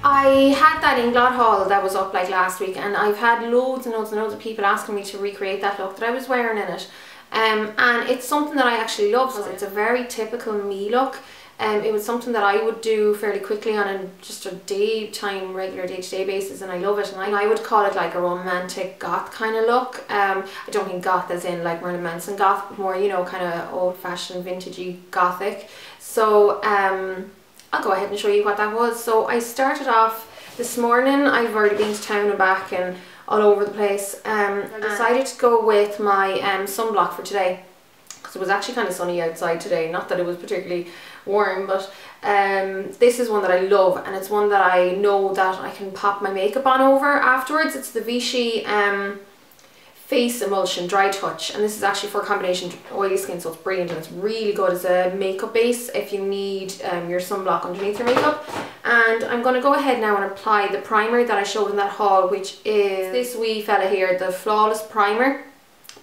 I had that Inglot haul that was up like last week, and I've had loads and loads and loads of people asking me to recreate that look that I was wearing in it. And it's something that I actually love, because it's a very typical me look. It was something that I would do fairly quickly on just a daytime, regular day-to-day basis, and I love it. And I would call it like a romantic goth kind of look. I don't mean goth as in like Marilyn Manson goth, but more, you know, kind of old-fashioned, vintagey gothic. So I'll go ahead and show you what that was. So I started off this morning. I've already been to town and back and all over the place. I decided to go with my sunblock for today, because it was actually kind of sunny outside today. Not that it was particularly warm, but this is one that I love, and it's one that I know that I can pop my makeup on over afterwards. It's the Vichy Face Emulsion Dry Touch, and this is actually for combination oily skin, so it's brilliant, and it's really good as a makeup base if you need your sunblock underneath your makeup. And I'm going to go ahead now and apply the primer that I showed in that haul, which is this wee fella here, the Flawless Primer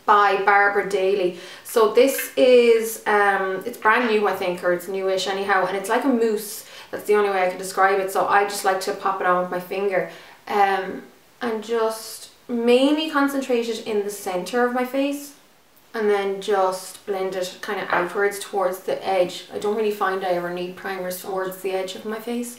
by Barbara Daly. So this is it's brand new, I think, or it's newish anyhow, and it's like a mousse. That's the only way I can describe it. So I just like to pop it on with my finger and just mainly concentrate it in the center of my face, and then just blend it kind of outwards towards the edge. I don't really find I ever need primers towards the edge of my face.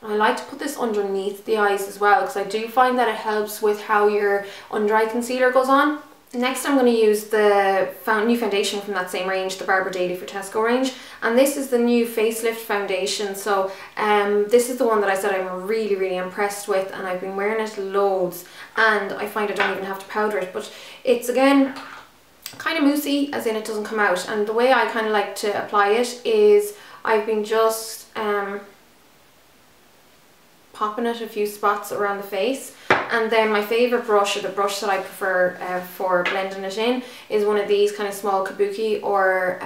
I like to put this underneath the eyes as well, because I do find that it helps with how your under eye concealer goes on. Next I'm going to use the new foundation from that same range, the Barbara Daly for Tesco range, and this is the new Facelift Foundation. So this is the one that I said I'm really impressed with, and I've been wearing it loads, and I find I don't even have to powder it, but it's again kind of moussey, as in it doesn't come out. And the way I kind of like to apply it is I've been just popping it a few spots around the face. And then my favourite brush, or the brush that I prefer for blending it in, is one of these kind of small kabuki or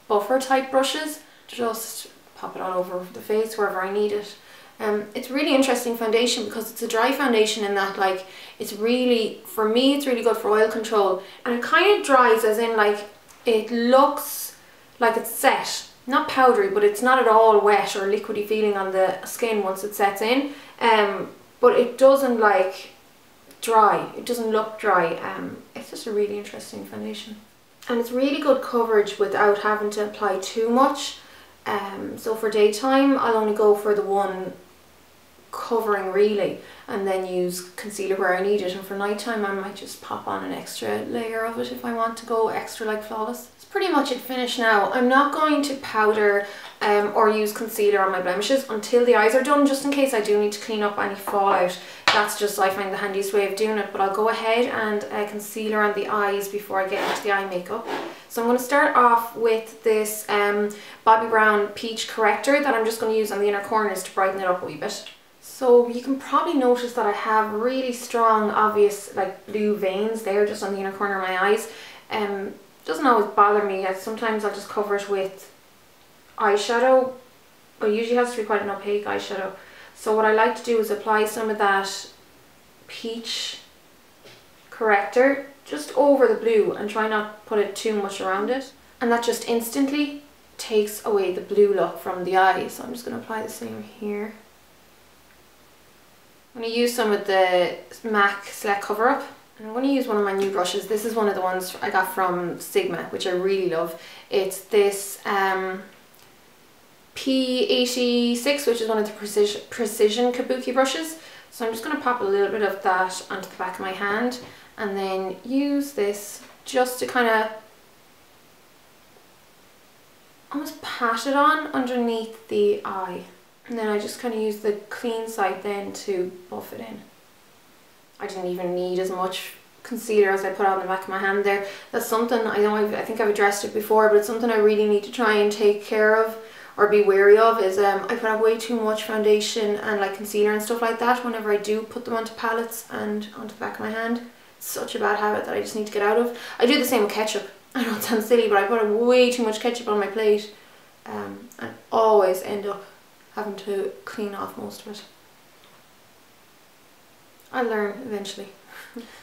buffer type brushes. Just pop it all over the face wherever I need it. It's really interesting foundation, because it's a dry foundation in that, like, it's really, for me, it's really good for oil control. And it kind of dries as in, like, it looks like it's set. Not powdery, but it's not at all wet or liquidy feeling on the skin once it sets in. But it doesn't like dry, it doesn't look dry. It's just a really interesting foundation, and it's really good coverage without having to apply too much. So for daytime I'll only go for the one covering really, and then use concealer where I need it, and for nighttime I might just pop on an extra layer of it if I want to go extra like flawless. It's pretty much it finished now. I'm not going to powder or use concealer on my blemishes until the eyes are done, just in case I do need to clean up any fallout. That's just, I find, the handiest way of doing it. But I'll go ahead and concealer on the eyes before I get into the eye makeup. So I'm going to start off with this Bobbi Brown Peach Corrector that I'm just going to use on the inner corners to brighten it up a wee bit. So you can probably notice that I have really strong, obvious, like, blue veins there just on the inner corner of my eyes. Doesn't always bother me. Sometimes I'll just cover it with eyeshadow, but it usually has to be quite an opaque eyeshadow. So what I like to do is apply some of that peach corrector just over the blue, and try not to put it too much around it, and that just instantly takes away the blue look from the eye. So I'm just going to apply the same here. I'm going to use some of the MAC Select Cover Up. I'm going to use one of my new brushes. This is one of the ones I got from Sigma, which I really love. It's this P86, which is one of the precision kabuki brushes. So I'm just going to pop a little bit of that onto the back of my hand, and then use this just to kind of almost pat it on underneath the eye. And then I just kind of use the clean side then to buff it in. I didn't even need as much concealer as I put on the back of my hand there. That's something, I know I think I've addressed it before, but it's something I really need to try and take care of or be wary of, is I put on way too much foundation and like concealer and stuff like that whenever I do put them onto palettes and onto the back of my hand. It's such a bad habit that I just need to get out of. I do the same with ketchup. I know it sounds silly, but I put way too much ketchup on my plate and always end up having to clean off most of it. I'll learn eventually.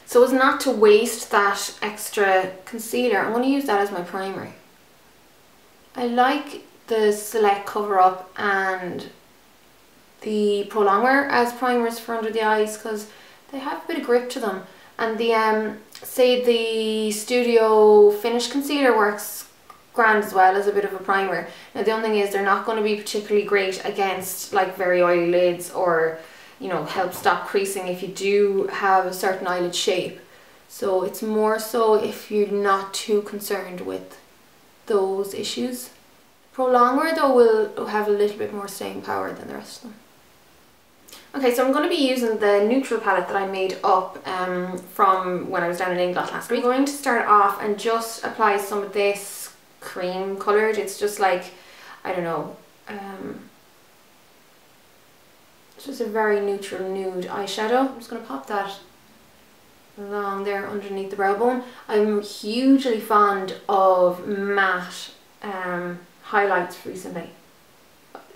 So as not to waste that extra concealer, I'm going to use that as my primer. I like the Select Cover Up and the Prolonger as primers for under the eyes because they have a bit of grip to them. And the say the Studio Finish Concealer works grand as well as a bit of a primer. Now the only thing is they're not going to be particularly great against like very oily lids, or you know, help stop creasing if you do have a certain eyelid shape. So it's more so if you're not too concerned with those issues. Prolonger though will have a little bit more staying power than the rest of them. Okay, so I'm going to be using the neutral palette that I made up from when I was down in England last week. I'm going to start off and just apply some of this cream coloured. It's just like, I don't know, it's just a very neutral nude eyeshadow. I'm just going to pop that along there underneath the brow bone. I'm hugely fond of matte highlights recently.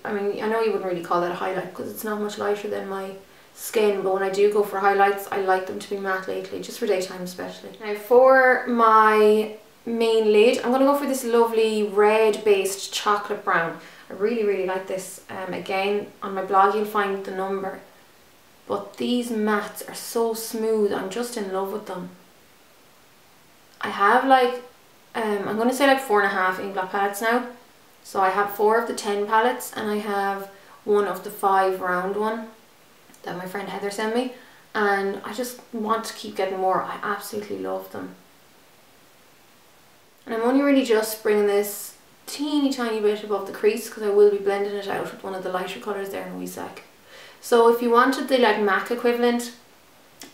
I mean, I know you wouldn't really call that a highlight because it's not much lighter than my skin, but when I do go for highlights, I like them to be matte lately, just for daytime especially. Now for my main lid, I'm going to go for this lovely red based chocolate brown. I really like this. Again, on my blog you'll find the number, but these mattes are so smooth. I'm just in love with them. I have like I'm going to say like 4.5 ink blot palettes now. So I have 4 of the 10 palettes and I have 1 of the 5 round one that my friend Heather sent me, and I just want to keep getting more. I absolutely love them. And I'm only really just bringing this teeny tiny bit above the crease because I will be blending it out with one of the lighter colours there in a wee sec. So if you wanted the like MAC equivalent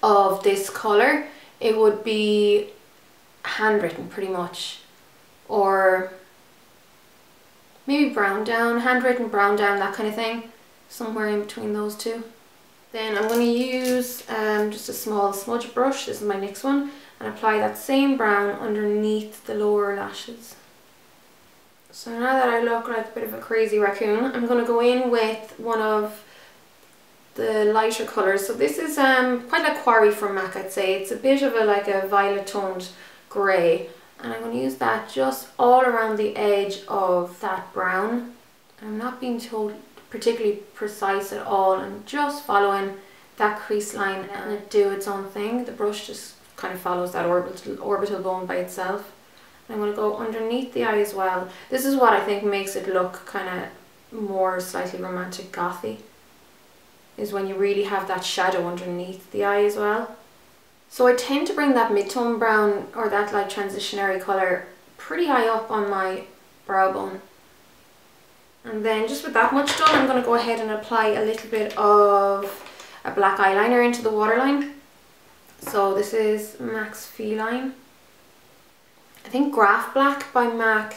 of this colour, it would be handwritten pretty much, or maybe brown down, handwritten brown down, that kind of thing, somewhere in between those two. Then I'm going to use just a small smudge brush, this is my NYX one, and apply that same brown underneath the lower lashes. So now that I look like a bit of a crazy raccoon, I'm going to go in with one of the lighter colours. So this is quite like Quarry from MAC, I'd say. It's a bit of a like a violet toned grey, and I'm going to use that just all around the edge of that brown. I'm not being told particularly precise at all. I'm just following that crease line and it do its own thing. The brush just kind of follows that orbital bone by itself. I'm going to go underneath the eye as well. This is what I think makes it look kind of more slightly romantic gothy, is when you really have that shadow underneath the eye as well. So I tend to bring that mid-tone brown or that like transitionary colour pretty high up on my brow bone. And then just with that much done, I'm going to go ahead and apply a little bit of a black eyeliner into the waterline. So this is MAC's Feline. I think Graph Black by MAC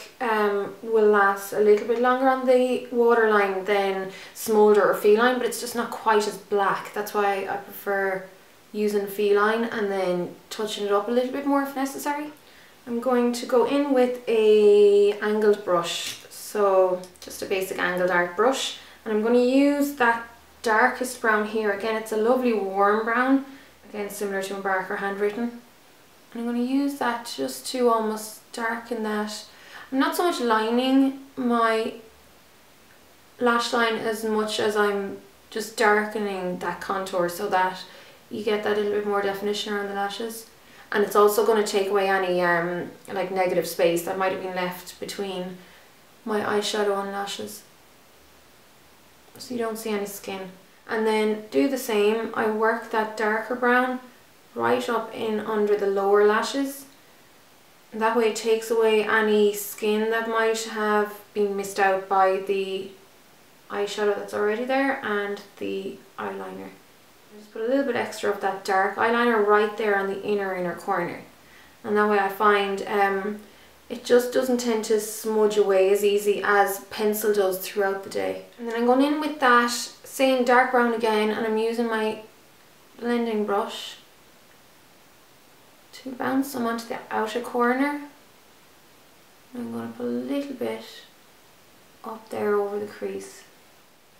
will last a little bit longer on the waterline than Smolder or Feline, but it's just not quite as black. That's why I prefer using Feline and then touching it up a little bit more if necessary. I'm going to go in with a angled brush, so just a basic angled art brush, and I'm going to use that darkest brown here. Again, it's a lovely warm brown, again similar to Embark or Handwritten, and I'm going to use that just to almost darken that. I'm not so much lining my lash line as much as I'm just darkening that contour so that you get that little bit more definition around the lashes. And it's also going to take away any like negative space that might have been left between my eyeshadow and lashes, so you don't see any skin. And then do the same, I work that darker brown right up in under the lower lashes, and that way it takes away any skin that might have been missed out by the eyeshadow that's already there and the eyeliner. Just put a little bit extra of that dark eyeliner right there on the inner corner, and that way I find it just doesn't tend to smudge away as easy as pencil does throughout the day. And then I'm going in with that same dark brown again, and I'm using my blending brush to bounce some onto the outer corner. I'm going to put a little bit up there over the crease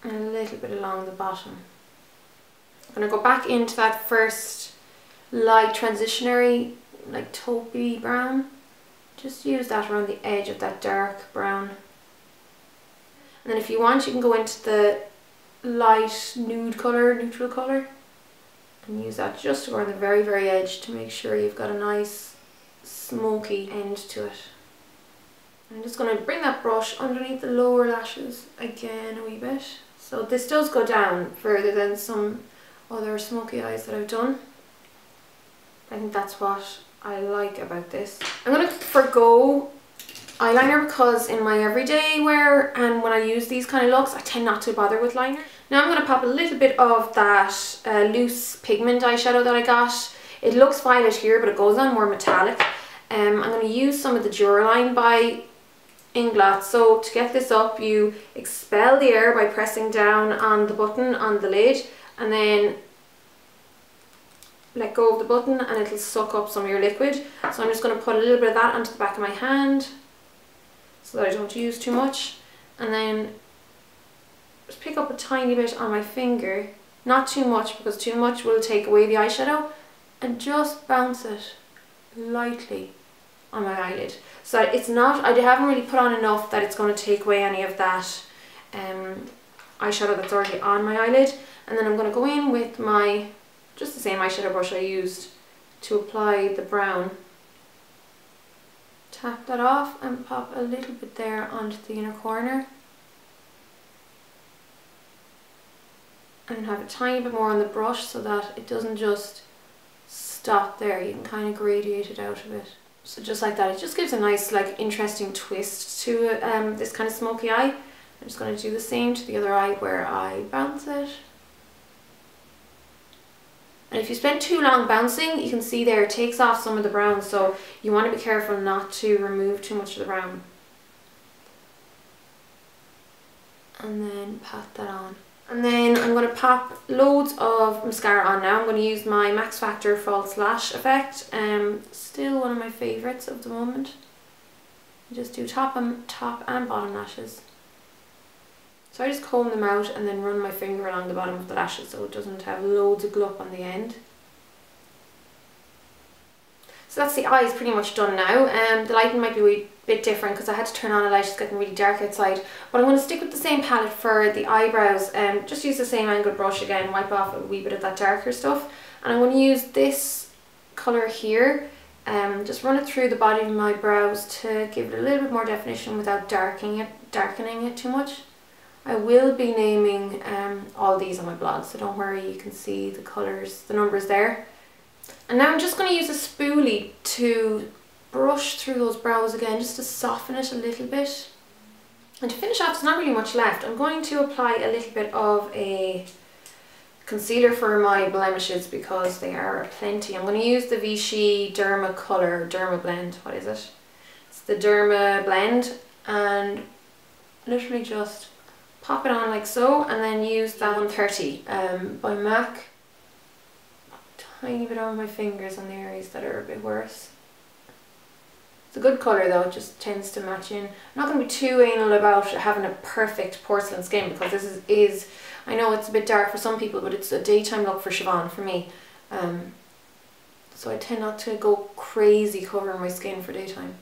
and a little bit along the bottom. I'm going to go back into that first light transitionary like taupey brown. Just use that around the edge of that dark brown. And then if you want, you can go into the light nude colour, neutral colour, and use that just to go on the very, very edge to make sure you've got a nice smoky end to it. I'm just going to bring that brush underneath the lower lashes again a wee bit. So this does go down further than some other smoky eyes that I've done. I think that's what I like about this. I'm going to forgo eyeliner because in my everyday wear and when I use these kind of looks I tend not to bother with liner. Now I'm going to pop a little bit of that loose pigment eyeshadow that I got. It looks violet here but it goes on more metallic. I'm going to use some of the Duraline by Inglot. So to get this up you expel the air by pressing down on the button on the lid and then let go of the button and it'll suck up some of your liquid. So I'm just going to put a little bit of that onto the back of my hand so that I don't use too much, and then just pick up a tiny bit on my finger, not too much because too much will take away the eyeshadow, and just bounce it lightly on my eyelid. So it's not, I haven't really put on enough that it's going to take away any of that eyeshadow that's already on my eyelid. And then I'm going to go in with my, just the same eyeshadow brush I used to apply the brown. Tap that off and pop a little bit there onto the inner corner. And have a tiny bit more on the brush so that it doesn't just stop there. You can kind of gradiate it out of it. So just like that, it just gives a nice like interesting twist to this kind of smoky eye. I'm just going to do the same to the other eye where I bounce it. And if you spend too long bouncing, you can see there it takes off some of the brown, so you want to be careful not to remove too much of the brown. And then pat that on. And then I'm going to pop loads of mascara on now. I'm going to use my Max Factor False Lash Effect. Still one of my favourites of the moment. I just do top and bottom lashes. So I just comb them out and then run my finger along the bottom of the lashes so it doesn't have loads of glue on the end. So that's the eyes pretty much done now. The lighting might be a wee bit different because I had to turn on a light, it's getting really dark outside. But I'm going to stick with the same palette for the eyebrows. Just use the same angled brush again, wipe off a wee bit of that darker stuff. And I'm going to use this colour here. Just run it through the body of my brows to give it a little bit more definition without darkening it too much. I will be naming all these on my blog, so don't worry, you can see the colours, the numbers there. And now I'm just going to use a spoolie to brush through those brows again, just to soften it a little bit. And to finish off, there's not really much left. I'm going to apply a little bit of a concealer for my blemishes because they are aplenty. I'm going to use the Vichy Derma Blend. What is it? It's the Derma Blend, and literally just pop it on like so, and then use that 130 by MAC. Tiny bit on my fingers on the areas that are a bit worse. It's a good colour though, it just tends to match in. I'm not going to be too anal about having a perfect porcelain skin because this is I know it's a bit dark for some people, but it's a daytime look for Siobhán for me. So I tend not to go crazy covering my skin for daytime.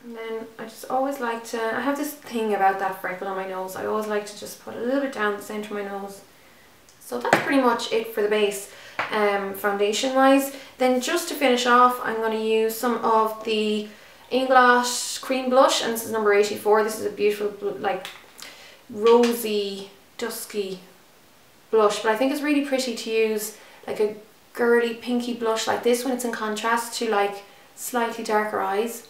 And then I just always like to, I have this thing about that freckle on my nose, I always like to just put a little bit down the centre of my nose. So that's pretty much it for the base, foundation wise. Then just to finish off, I'm going to use some of the Inglot Cream Blush, and this is number 84. This is a beautiful like rosy, dusky blush, but I think it's really pretty to use like a girly pinky blush like this when it's in contrast to like slightly darker eyes.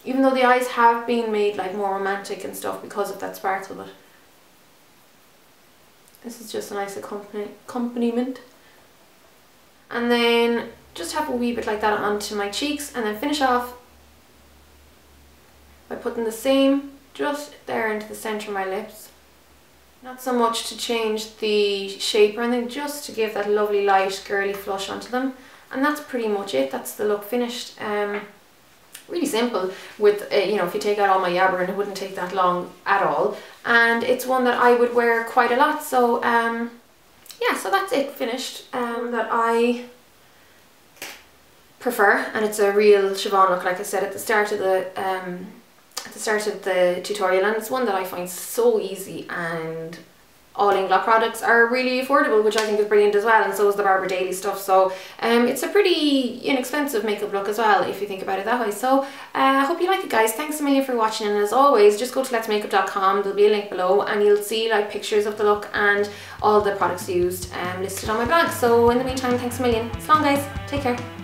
Even though the eyes have been made like more romantic and stuff because of that sparkle, but this is just a nice accompaniment. And then just have a wee bit like that onto my cheeks, and then finish off by putting the same just there into the centre of my lips. Not so much to change the shape or anything, just to give that lovely light girly flush onto them. And that's pretty much it, that's the look finished. Really simple with, you know, if you take out all my yabbering, it wouldn't take that long at all. And it's one that I would wear quite a lot, so yeah, so that's it finished, that I prefer, and it's a real Siobhán look, like I said at the start of the tutorial, and it's one that I find so easy and all Inglot products are really affordable, which I think is brilliant as well, and so is the Barbara Daily stuff. So it's a pretty inexpensive makeup look as well, if you think about it that way. So I hope you like it, guys. Thanks a million for watching, and as always, just go to LetzMakeup.com. There'll be a link below, and you'll see like pictures of the look and all the products used listed on my blog. So in the meantime, thanks a million. So long, guys. Take care.